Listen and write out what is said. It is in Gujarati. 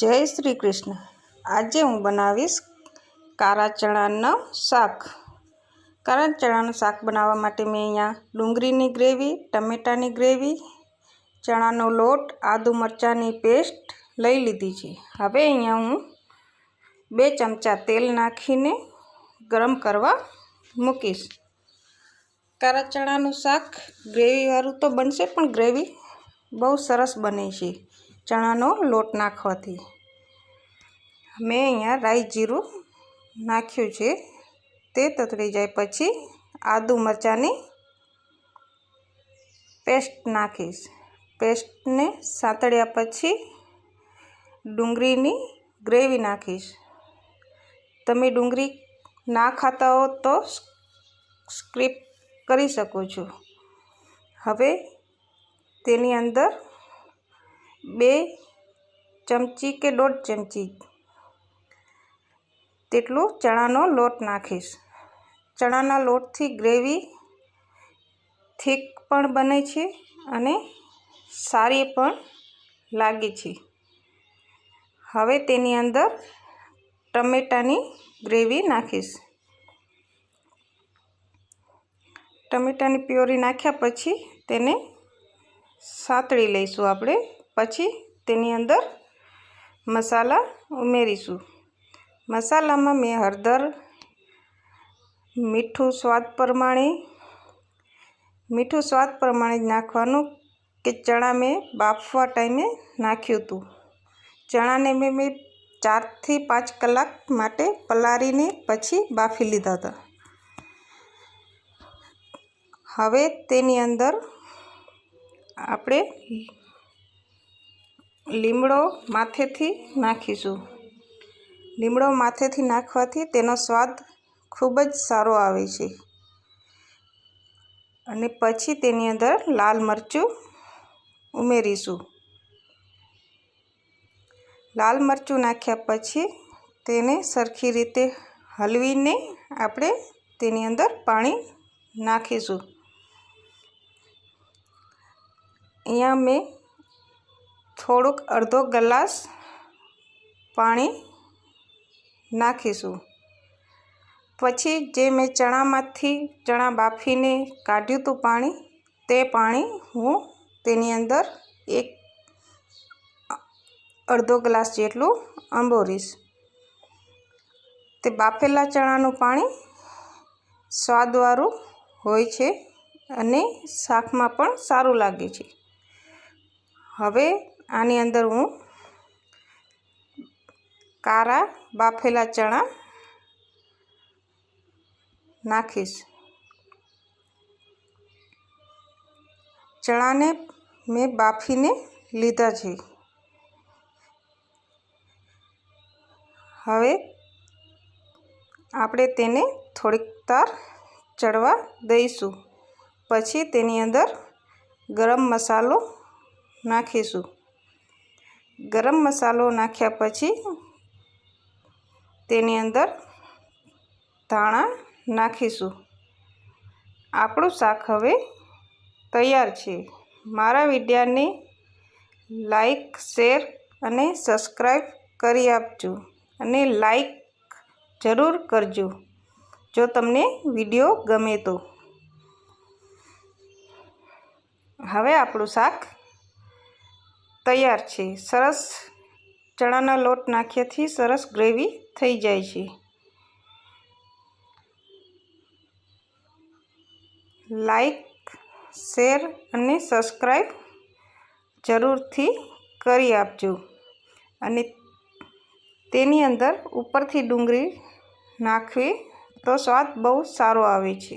જય શ્રી કૃષ્ણ। આજે હું બનાવીશ કારા ચણાનું શાક। કારા ચણાનું શાક બનાવવા માટે મેં અહીંયા ડુંગળીની ગ્રેવી, ટમેટાની ગ્રેવી, ચણાનો લોટ, આદુ મરચાંની પેસ્ટ લઈ લીધી છે। હવે અહીંયા હું 2 ચમચા તેલ નાખીને ગરમ કરવા મૂકીશ। કારા ચણાનું શાક ગ્રેવીવાળું તો બનશે, પણ ગ્રેવી બહુ સરસ બને છે ચણાનો લોટ નાખવાથી। મેં અહીંયા રાઈ જીરું નાખ્યું છે, તે તતડી જાય પછી આદુ મરચાંની પેસ્ટ નાખીશ। પેસ્ટને સાતળ્યા પછી ડુંગળીની ગ્રેવી નાખીશ। તમે ડુંગળી ના ખાતા હો તો સ્કીપ કરી શકો છો। હવે તેની અંદર 2 ચમચી કે 1.5 ચમચી તેટલું ચણાનો લોટ નાખીશ। ચણાના લોટથી ગ્રેવી થીક પણ બને છે અને સારી પણ લાગે છે। હવે તેની અંદર ટમેટાની ગ્રેવી નાખીશ। ટમેટાની પ્યોરી નાખ્યા પછી તેને સાતળી લઈશું આપણે। પછી તેની અંદર મસાલા ઉમેરીશું। મસાલામાં મેં હળદર, મીઠું સ્વાદ પ્રમાણે જ નાખવાનું, કે ચણા મેં બાફવા ટાઈમે નાખ્યું હતું। ચણાને મેં 4 થી 5 કલાક માટે પલાળીને પછી બાફી લીધા હતા। હવે તેની અંદર આપણે લીમડો માથેથી નાખીશું। લીમડો માથેથી નાખવાથી તેનો સ્વાદ ખૂબ જ સારો આવે છે। અને પછી તેની અંદર લાલ મરચું ઉમેરીશું। લાલ મરચું નાખ્યા પછી તેને સરખી રીતે હલવીને આપણે તેની અંદર પાણી નાખીશું। અહીંયા મેં થોડુંક અડધો ગ્લાસ પાણી નાખીશું। પછી જે મેં ચણા બાફીને કાઢ્યું હતું પાણી, તે પાણી હું તેની અંદર અડધો ગ્લાસ જેટલું અંબોરીશ। તે બાફેલા ચણાનું પાણી સ્વાદવાળું હોય છે અને શાકમાં પણ સારું લાગે છે। હવે આની અંદર હું કારા બાફેલા ચણા નાખીશ। ચણાને મેં બાફીને લીધા છે। હવે આપણે તેને થોડીક વાર ચડવા દઈશું। પછી તેની અંદર ગરમ મસાલો નાખીશું। ગરમ મસાલો નાખ્યા પછી તેની અંદર ધાણા નાખીશું। આપણું શાક હવે તૈયાર છે। મારા વિડીયોને લાઈક, શેર અને સબસ્ક્રાઈબ કરી આપજો, અને લાઈક જરૂર કરજો જો તમને વિડીયો ગમે તો। હવે આપણું શાક તૈયાર છે। સરસ ચણાના લોટ નાખ્યાથી સરસ ગ્રેવી થઈ જાય છે। લાઈક, શેર અને સબસ્ક્રાઈબ જરૂરથી કરી આપજો। અને તેની અંદર ઉપરથી ડુંગળી નાખવી તો સ્વાદ બહુ સારો આવે છે।